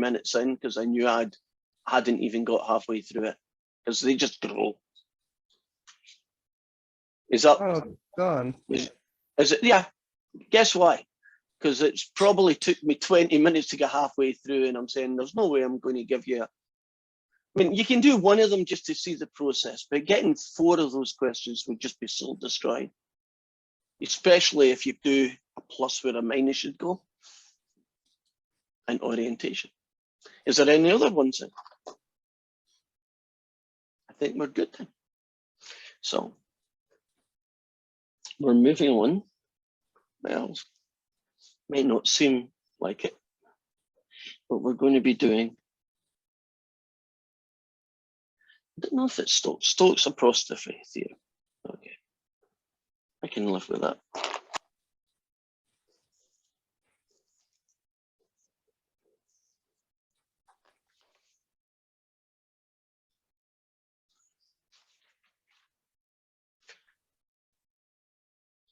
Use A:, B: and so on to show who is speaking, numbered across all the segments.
A: minutes in because I knew I hadn't even got halfway through it because they just grow. Is that?
B: Oh, gone.
A: Is it? Yeah. Guess why? Because it's probably took me 20 minutes to get halfway through, and I'm saying there's no way I'm going to give you. I mean, you can do one of them just to see the process, but getting 4 of those questions would just be soul destroying, especially if you do a plus where a minus should go and orientation. Is there any other ones then? I think we're good then. So we're moving on. Well, may not seem like it, but we're going to be doing, I don't know if it's Stokes. Stokes apostrophe theorem. Okay, I can live with that.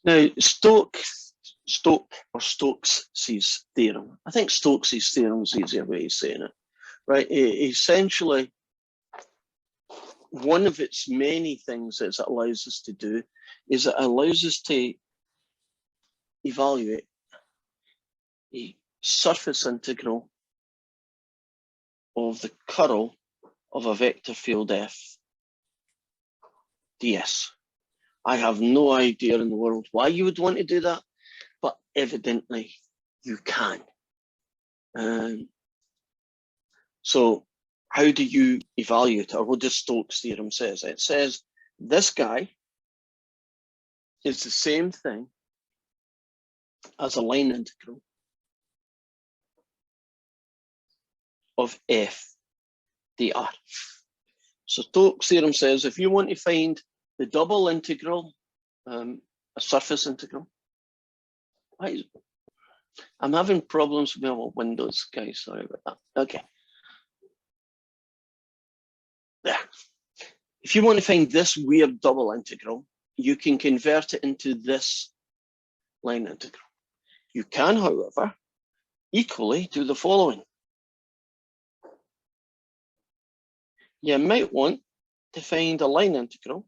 A: Now, Stokes' theorem. I think Stokes' theorem is the easier way of saying it, right? Essentially, one of its many things that it allows us to do is it allows us to evaluate a surface integral of the curl of a vector field F ds. I have no idea in the world why you would want to do that, but evidently you can. So how do you evaluate it? Or what does Stokes' theorem says? It says this guy is the same thing as a line integral of f dr. So Stokes' theorem says if you want to find the double integral, a surface integral. I'm having problems with my Windows, guys. Sorry about that. Okay. There. If you want to find this weird double integral, you can convert it into this line integral. You can, however, equally do the following. You might want to find a line integral,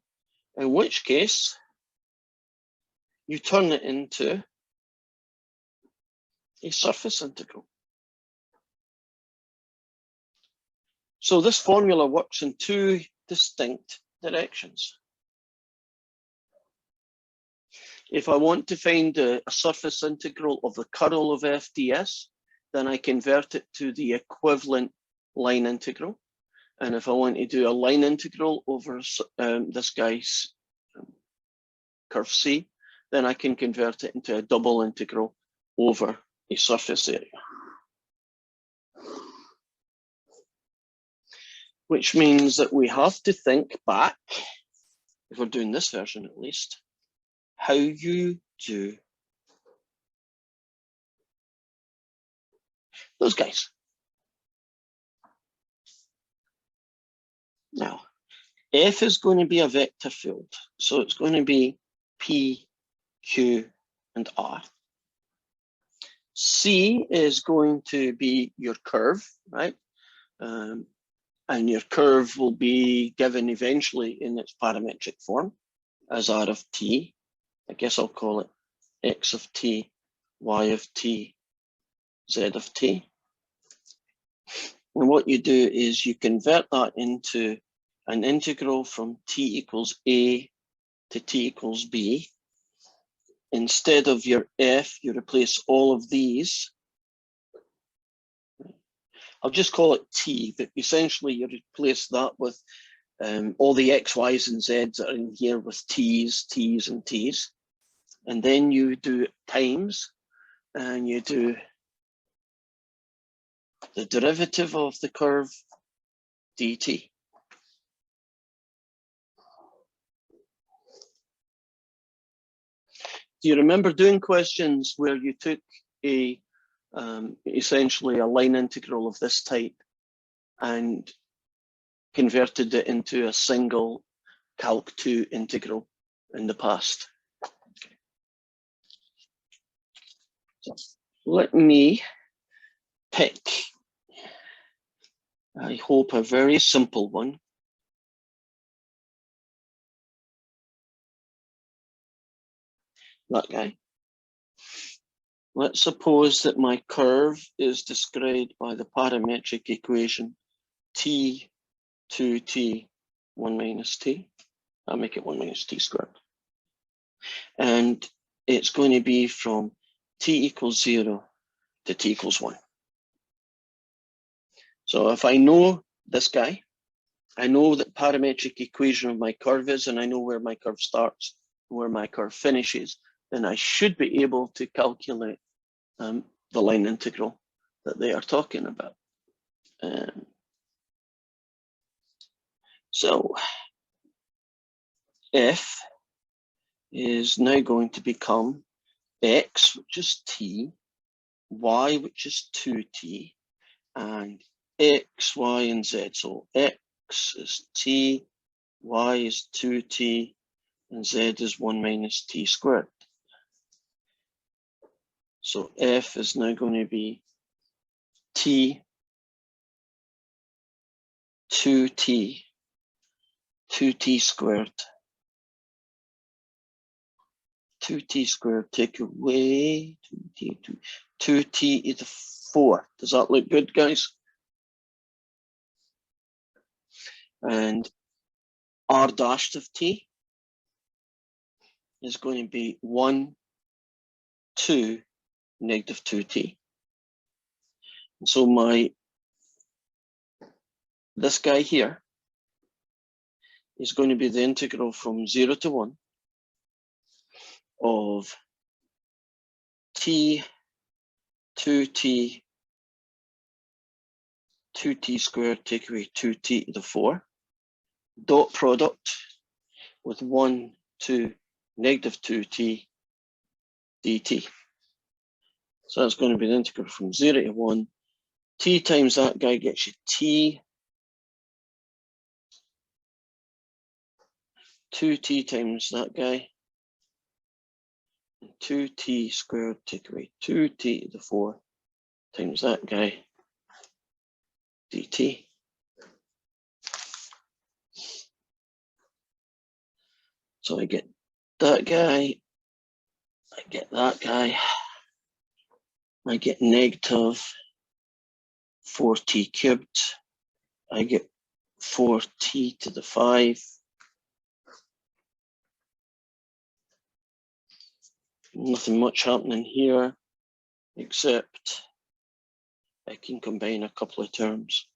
A: in which case you turn it into a surface integral. So this formula works in 2 distinct directions. If I want to find a surface integral of the curl of f ds, then I convert it to the equivalent line integral. And if I want to do a line integral over this guy's curve C, then I can convert it into a double integral over a surface area. Which means that we have to think back, if we're doing this version at least, how you do those guys. Now, F is going to be a vector field, so it's going to be P, Q, and R. C is going to be your curve, right? And your curve will be given eventually in its parametric form as R of t. I guess I'll call it x of t, y of t, z of t. And what you do is you convert that into an integral from t equals a to t equals b. Instead of your f, you replace all of these. I'll just call it t, but essentially you replace that with all the x, y's, and z's that are in here with t's, t's, and t's. And then you do times, and you do the derivative of the curve dt. Do you remember doing questions where you took a essentially a line integral of this type and converted it into a single Calc 2 integral in the past? Okay. So let me pick I hope a very simple one. That guy. Let's suppose that my curve is described by the parametric equation t 2t 1 minus t. I'll make it 1 minus t squared. And it's going to be from t equals 0 to t equals 1. So if I know this guy, I know that parametric equation of my curve is, and I know where my curve starts, where my curve finishes, then I should be able to calculate the line integral that they are talking about. So f is now going to become x, which is t, y, which is 2t, and x, y, and z. So x is t, y is 2t, and z is 1 minus t squared. So f is now going to be t, 2t, 2t squared, 2t squared, take away 2t to the 4. Does that look good, guys? And r dashed of t is going to be 1, 2, negative 2t. And so this guy here is going to be the integral from 0 to 1 of t, 2t, 2t squared, take away 2t to the 4, dot product with 1, 2, negative 2t dt. So that's going to be the integral from 0 to 1. T times that guy gets you t. 2t times that guy. 2t squared, take away 2t to the 4 times that guy dt. So I get that guy, I get that guy, I get negative 4t cubed, I get 4t to the 5. Nothing much happening here, except I can combine a couple of terms.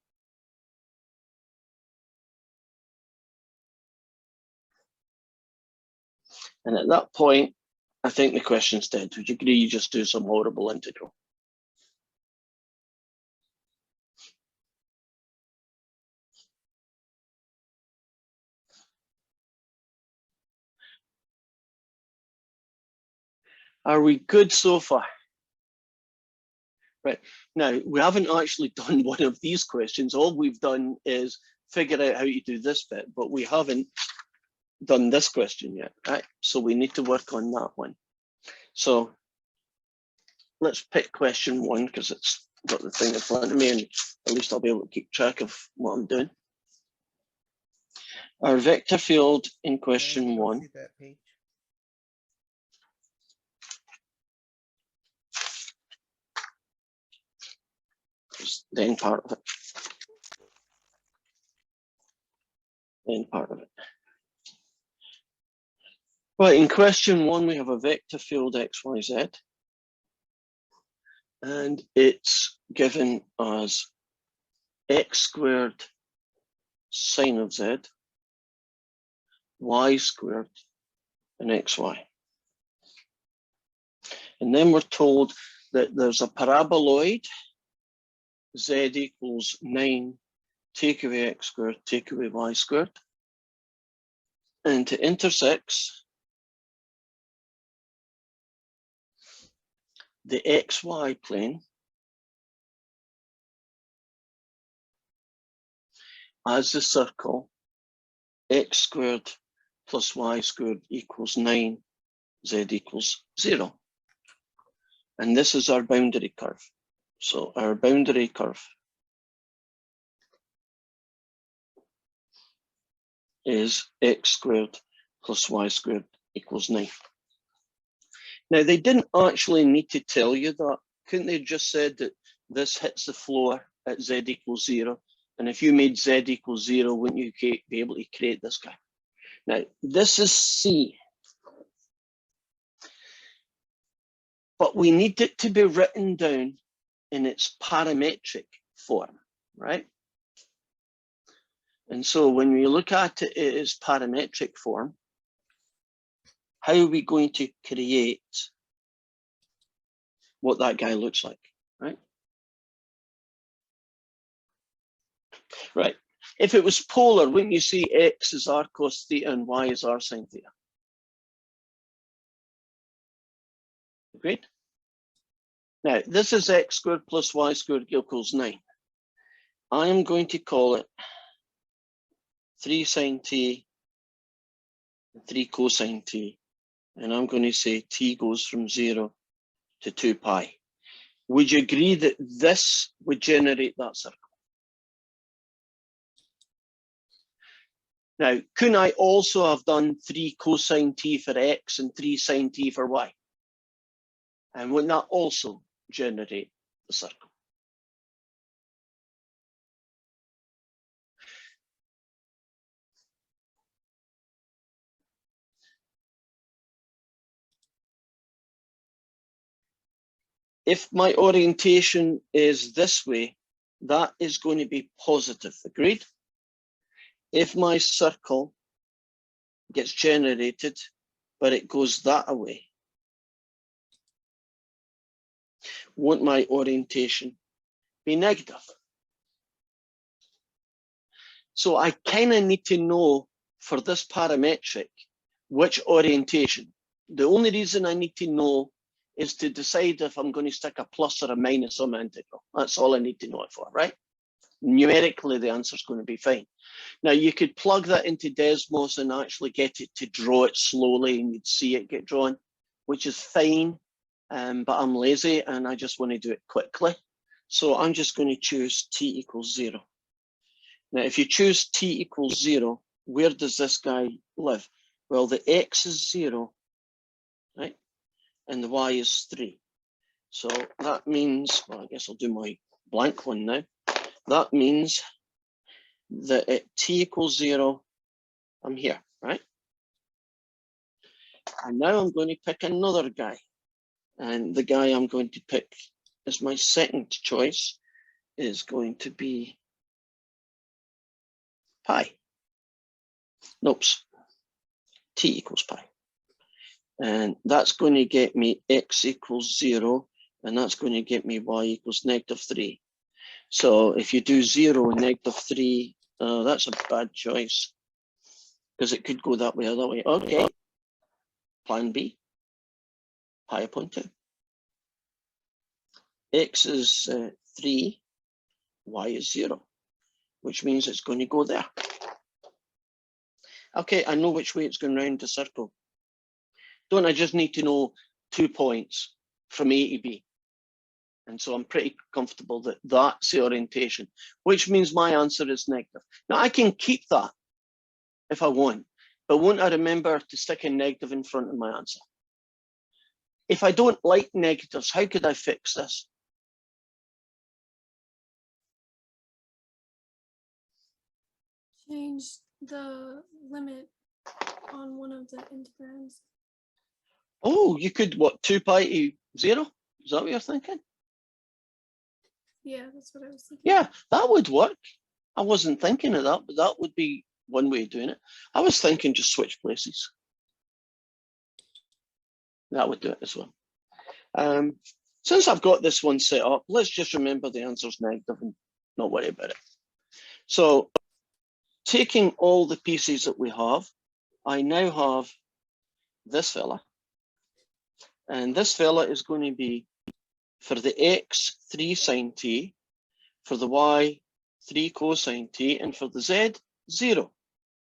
A: And at that point, I think the question's dead. Would you agree you just do some horrible integral? Are we good so far? Right, now we haven't actually done one of these questions. All we've done is figure out how to do this bit, but we haven't done this question yet, right? So we need to work on that one. So let's pick question 1 because it's got the thing in front of me and at least I'll be able to keep track of what I'm doing. Our vector field in question 1 is the end part of it. The end part of it. Right, in question 1, we have a vector field x, y, z. And it's given as x squared sine of z, y squared, and xy. And then we're told that there's a paraboloid, z equals 9, take away x squared, take away y squared. And it intersects the xy plane as the circle x squared plus y squared equals 9, z equals 0. And this is our boundary curve. So our boundary curve is x squared plus y squared equals 9. Now, they didn't actually need to tell you that. Couldn't they have just said that this hits the floor at z equals 0? And if you made z equals 0, wouldn't you be able to create this guy? Now, this is C. But we need it to be written down in its parametric form, right? And so when we look at it in its parametric form, how are we going to create what that guy looks like, right? Right. If it was polar, wouldn't you see x is r cos theta and y is r sin theta? Agreed? Now, this is x squared plus y squared equals 9. I am going to call it 3 sin t and 3 cosine t. And I'm going to say t goes from 0 to 2 pi. Would you agree that this would generate that circle? Now, couldn't I also have done 3 cosine t for x and 3 sin t for y? And wouldn't that also generate the circle? If my orientation is this way, that is going to be positive, agreed? If my circle gets generated, but it goes that way, won't my orientation be negative? So I kind of need to know for this parametric which orientation. The only reason I need to know is to decide if I'm going to stick a plus or a minus on my integral. That's all I need to know it for, right? Numerically, the answer is going to be fine. Now, you could plug that into Desmos and actually get it to draw it slowly, and you'd see it get drawn, which is fine, but I'm lazy and I just want to do it quickly. So I'm just going to choose t equals 0. Now, if you choose t equals 0, where does this guy live? Well, the x is 0, right? And the y is 3. So that means, well, I guess I'll do my blank one now. That means that at t equals 0, I'm here, right? And now I'm going to pick another guy. And the guy I'm going to pick as my second choice is going to be pi. Nope. T equals pi. And that's going to get me x equals 0, and that's going to get me y equals -3. So if you do 0 and -3, that's a bad choice, because it could go that way or that way. Okay, plan B, pi upon 2. X is 3, y is 0, which means it's going to go there. Okay, I know which way it's going around the circle. Don't I just need to know 2 points from A to B? And so I'm pretty comfortable that that's the orientation, which means my answer is negative. Now, I can keep that if I want, but won't I remember to stick a negative in front of my answer? If I don't like negatives, how could I fix this?
B: Change the limit on one of the integrands.
A: Oh, you could, what, 2 pi to 0? Is that what you're thinking?
B: Yeah, that's what I was thinking.
A: Yeah, that would work. I wasn't thinking of that, but that would be one way of doing it. I was thinking just switch places. That would do it as well. Since I've got this one set up, let's just remember the answer's negative and not worry about it. So taking all the pieces that we have, I now have this fella. And this fella is going to be, for the x, 3 sine t, for the y, 3 cosine t, and for the z, 0,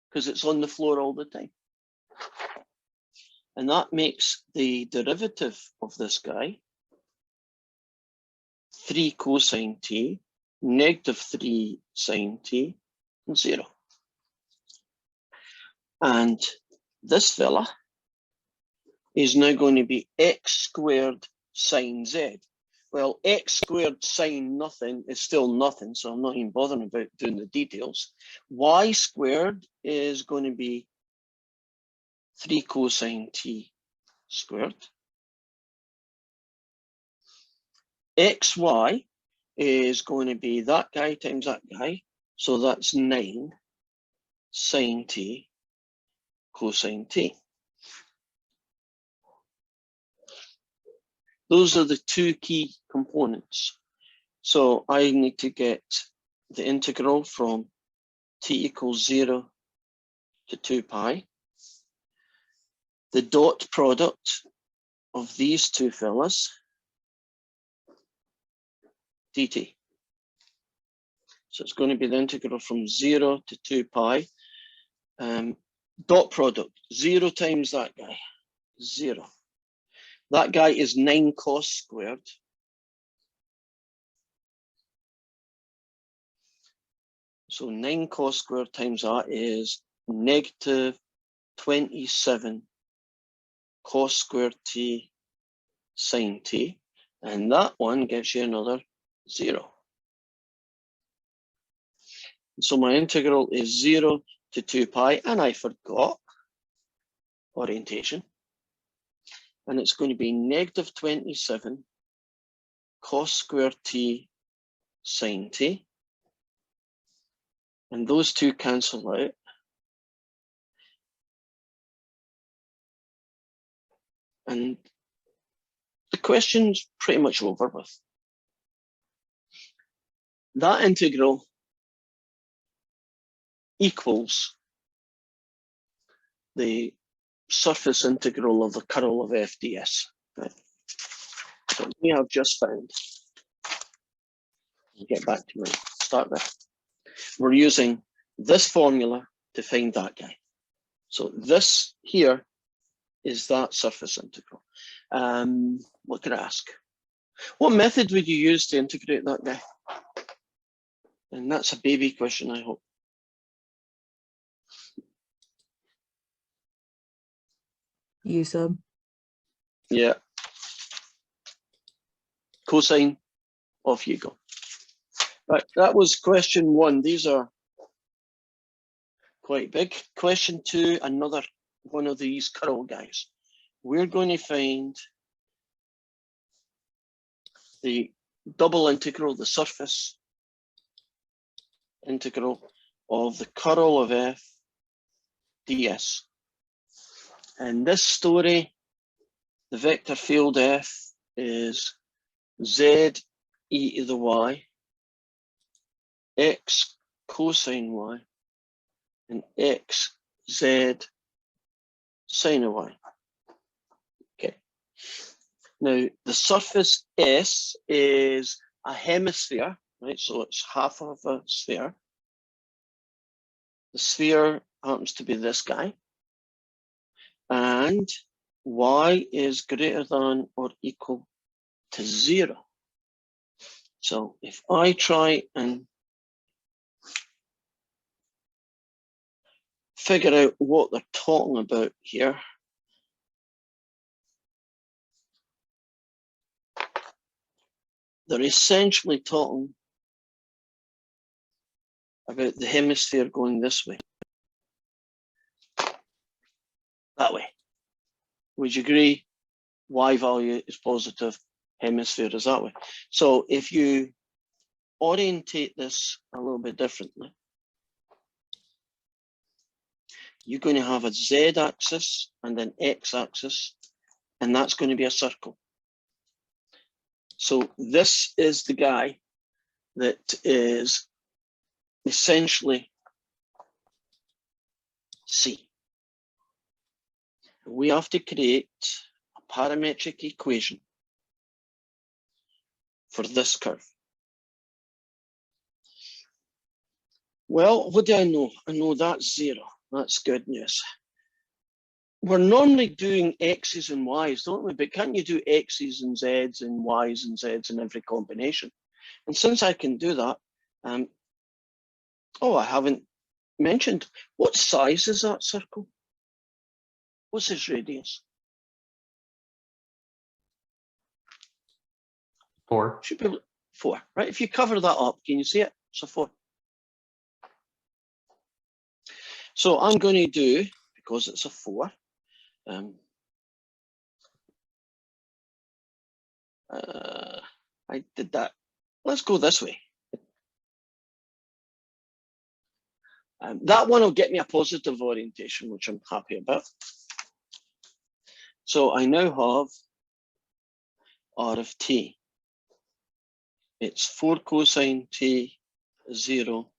A: because it's on the floor all the time. And that makes the derivative of this guy 3 cosine t, -3 sine t, and 0. And this fella is now going to be x squared sine z. Well, x squared sine nothing is still nothing, so I'm not even bothering about doing the details. Y squared is going to be 3 cosine t squared. xy is going to be that guy times that guy, so that's 9 sine t cosine t. Those are the two key components. So I need to get the integral from t equals 0 to 2 pi. The dot product of these two fellas, dt. So it's going to be the integral from 0 to 2 pi. Dot product, 0 times that guy, 0. That guy is 9 cos squared. So 9 cos squared times that is negative 27 cos squared t sine t. And that one gives you another 0. So my integral is 0 to 2 pi, and I forgot orientation. And it's going to be negative 27 cos squared t sine t. And those two cancel out. And the question's pretty much over with. That integral equals the surface integral of the curl of f ds. Right? So we have just found. I'll get back to my start there. We're using this formula to find that guy. So this here is that surface integral. What could I ask? What method would you use to integrate that guy? And that's a baby question, I hope.
C: U sub.
A: Yeah. Cosine, off you go. Right, that was question 1. These are quite big. Question 2, another one of these curl guys. We're going to find the double integral, the surface integral of the curl of f ds. And this story, the vector field f is z e to the y, x cosine y, and x z sine of y. Okay. Now the surface S is a hemisphere, right? So it's half of a sphere. The sphere happens to be this guy. And y is greater than or equal to 0. So if I try and figure out what they're talking about here, they're essentially talking about the hemisphere going this way. That way. Would you agree? Y value is positive, hemisphere is that way. So if you orientate this a little bit differently, you're going to have a Z axis and an X axis, and that's going to be a circle. So this is the guy that is essentially C. We have to create a parametric equation for this curve. Well, what do I know? I know that's 0. That's good news. We're normally doing X's and Y's, don't we? But can't you do X's and Z's and Y's and Z's in every combination? And since I can do that, I haven't mentioned. What size is that circle? What's its radius?
D: 4.
A: Should be 4, right? If you cover that up, can you see it? So 4. So I'm going to do, because it's a 4, I did that. Let's go this way. That one will get me a positive orientation, which I'm happy about. So I now have R of t. It's 4 cosine t, 0,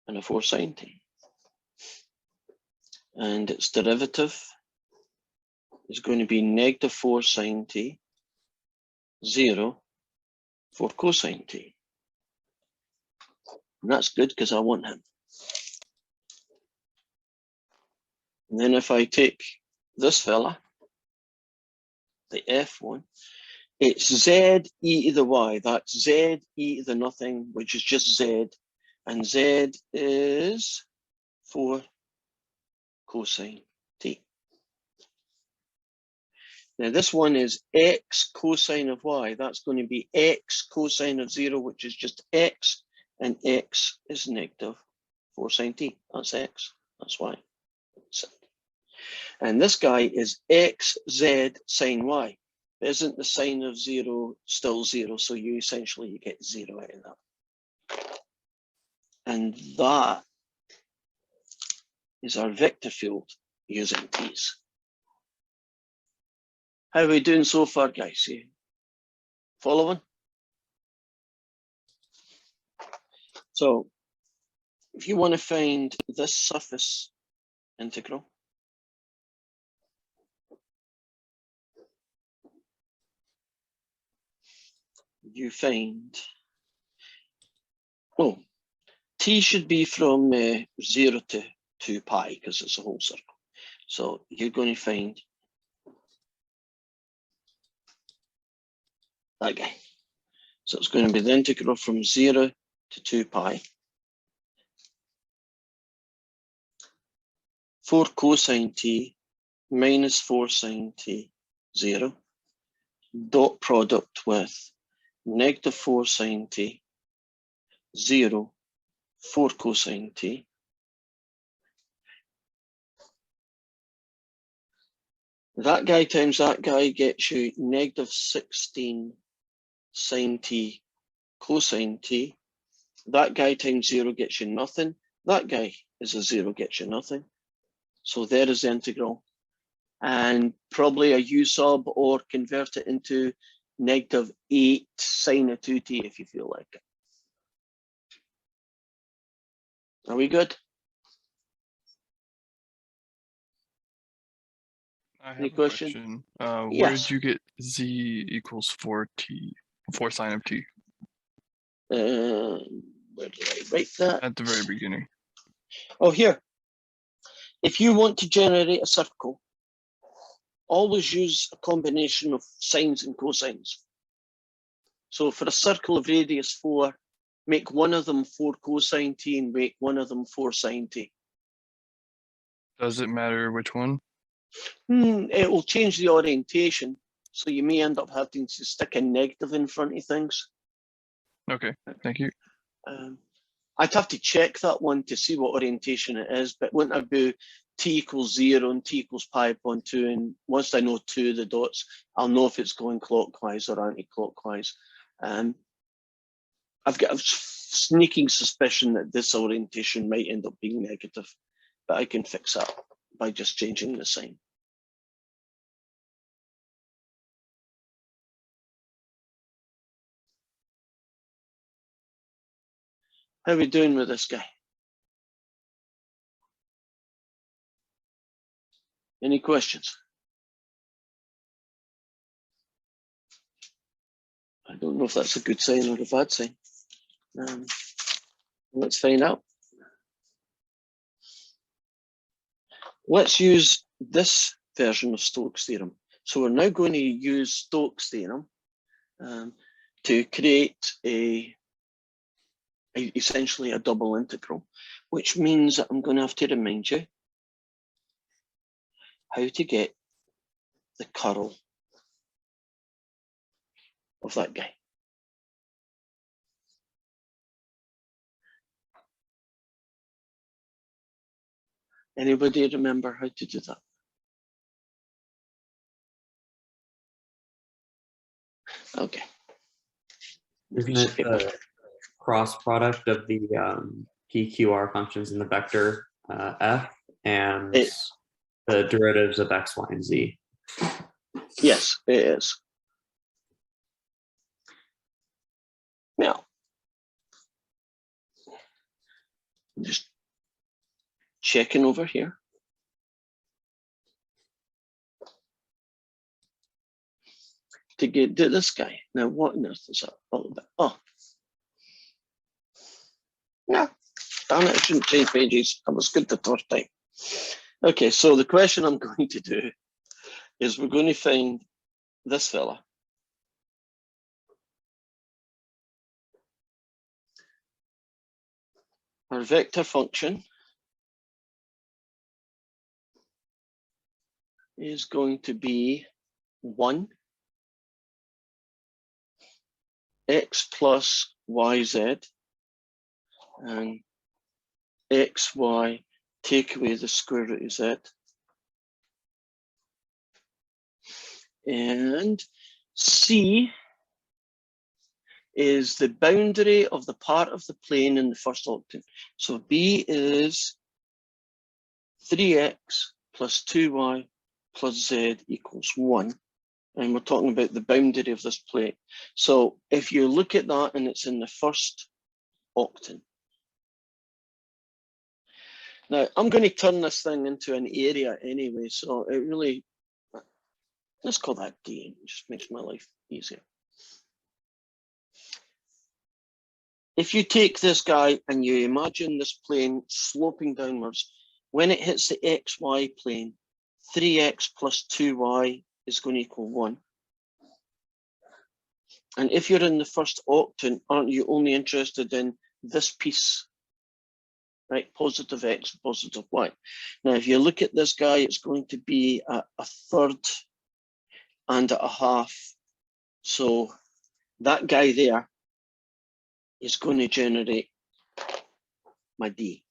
A: and a 4 sine t. And its derivative is going to be negative 4 sine t, 0, 4 cosine t. And that's good because I want him. And then if I take this fella, the F1, it's z e to the y. That's z e to the nothing, which is just z. And z is 4 cosine t. Now this one is x cosine of y. That's going to be x cosine of 0, which is just x. And x is negative 4 sine t. That's x. That's y. And this guy is xz sine y. Isn't the sine of 0 still 0? So you get 0 out of that. And that is our vector field using these. How are we doing so far, guys? You following? So if you want to find this surface integral, you find, oh, t should be from 0 to 2 pi because it's a whole circle. So you're going to find that guy. So it's going to be the integral from 0 to 2 pi. 4 cosine t minus 4 sine t, 0. Dot product with negative 4 sine t, 0, 4 cosine t. That guy times that guy gets you negative 16 sine t cosine t. That guy times 0 gets you nothing. That guy is a 0, gets you nothing. So there is the integral. And probably a u sub or convert it into negative 8 sine of 2t if you feel like it. Are we good?
E: I have
A: Any
E: a
A: question?
E: Where
A: Yes.
E: did you get z equals 4t, 4 sine of t
A: Where did I write that?
E: at the very beginning?
A: Oh, here. If you want to generate a circle, always use a combination of sines and cosines. So for a circle of radius 4, make one of them 4 cosine t and make one of them 4 sine t.
E: Does it matter which one?
A: It will change the orientation. So you may end up having to stick a negative in front of things.
E: Okay, thank you.
A: I'd have to check that one to see what orientation it is, but wouldn't I do t equals 0 and t equals pi upon 2? And once I know 2 of the dots, I'll know if it's going clockwise or anti-clockwise. I've got a sneaking suspicion that this orientation might end up being negative, but I can fix that by just changing the sign. How are we doing with this guy? Any questions? I don't know if that's a good sign or a bad sign. Let's find out. Let's use this version of Stokes' theorem. So we're now going to use Stokes' theorem to create a essentially a double integral, which means that I'm going to have to remind you how to get the curl of that guy. Anybody remember how to do that? Okay.
D: Isn't it the cross product of the PQR functions in the vector f and the derivatives of x, y, and z?
A: Yes, it is. Now, just checking over here. To get to this guy. Now, what on earth is that all about? Oh. No, damn it, I shouldn't change pages. I was good the first time. Okay, so the question I'm going to do is we're going to find this fella. Our vector function is going to be 1 x plus yz and x, y, take away the square root of z. And C is the boundary of the part of the plane in the first octant. So B is 3x plus 2y plus z equals 1. And we're talking about the boundary of this plane. So if you look at that and it's in the first octant. Now, I'm going to turn this thing into an area anyway, so it really, let's call that D. It just makes my life easier. If you take this guy and you imagine this plane sloping downwards, when it hits the xy plane, 3x plus 2y is going to equal 1. And if you're in the first octant, aren't you only interested in this piece, right? Positive x, positive y. Now, if you look at this guy, it's going to be a third and a half. So that guy there is going to generate my D.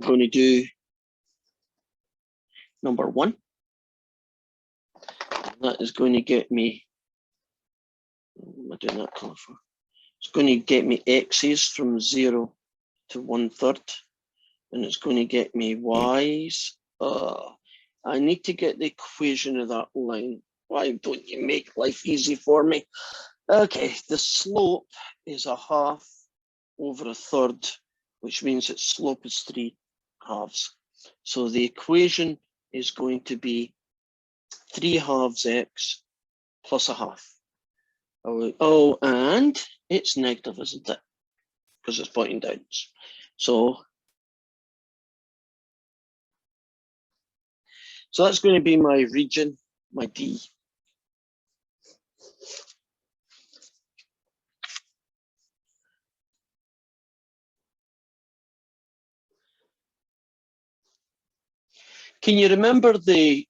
A: I'm going to do number 1. That is going to get me, what am I doing that color for? It's going to get me x's from 0 to 1/3, and it's going to get me y's. I need to get the equation of that line. Why don't you make life easy for me? Okay, the slope is 1/2 over 1/3, which means its slope is 3/2. So the equation is going to be 3/2 x plus 1/2. Oh, and it's negative, isn't it? Because it's pointing downwards. So that's going to be my region, my D. Can you remember the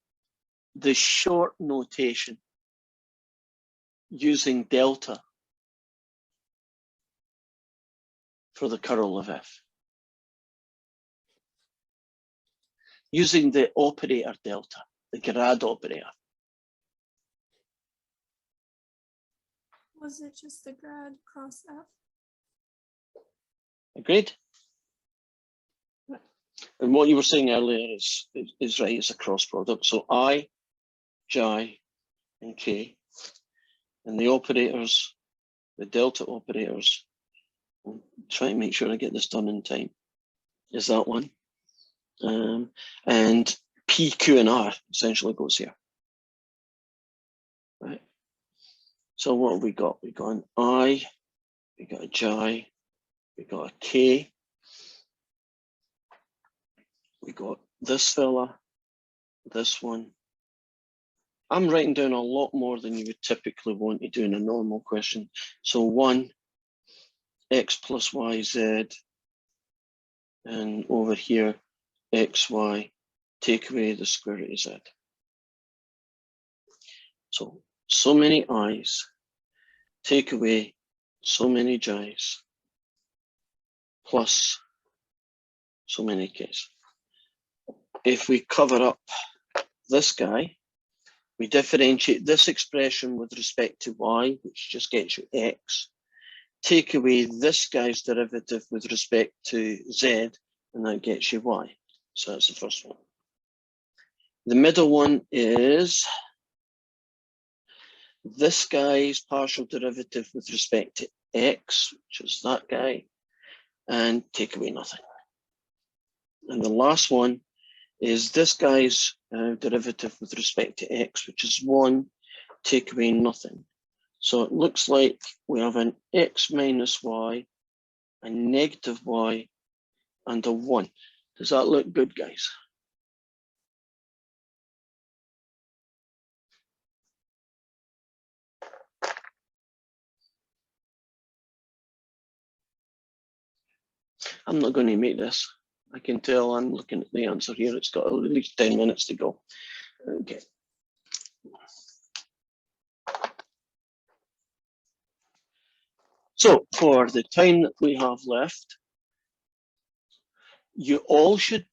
A: short notation using delta for the curl of f? Using the operator delta, the grad operator.
B: Was it just the grad cross F?
A: Agreed? And what you were saying earlier is right, it's a cross product. So I, J, and K, and the operators, the delta operators, I'll try and make sure I get this done in time, is that one. And P, Q, and R essentially goes here. Right. So what have we got? We got an I, we got a J, we got a K, we got this fella, this one, I'm writing down a lot more than you would typically want to do in a normal question. So 1, x plus y, z, and over here, x, y, take away the square root of z. So many i's, take away so many j's, plus so many k's. If we cover up this guy, we differentiate this expression with respect to y, which just gets you x. Take away this guy's derivative with respect to z, and that gets you y. So that's the first one. The middle one is this guy's partial derivative with respect to x, which is that guy, and take away nothing. And the last one is this guy's derivative with respect to x, which is 1, take away nothing. So it looks like we have an x minus y, a negative y, and a 1. Does that look good, guys? I'm not going to make this. I can tell I'm looking at the answer here. It's got at least 10 minutes to go. Okay. So for the time that we have left, you all should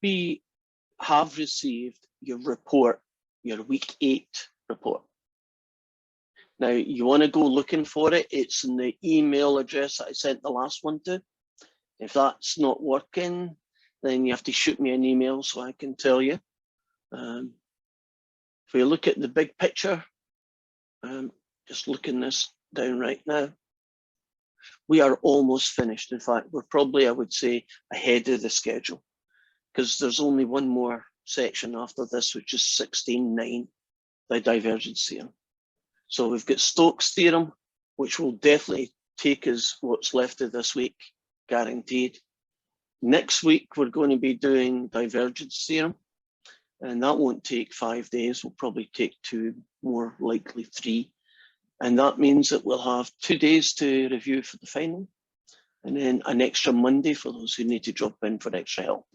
A: have received your report, your week 8 report. Now you want to go looking for it. It's in the email address that I sent the last one to. If that's not working, then you have to shoot me an email so I can tell you. If we look at the big picture, just looking this down right now, we are almost finished. In fact, we're probably, I would say, ahead of the schedule, because there's only one more section after this, which is 16.9, the divergence theorem. So we've got Stokes' theorem, which will definitely take us what's left of this week, guaranteed. Next week, we're going to be doing divergence theorem, and that won't take 5 days. Will probably take 2, more likely 3. And that means that we'll have 2 days to review for the final, and then an extra Monday for those who need to drop in for extra help.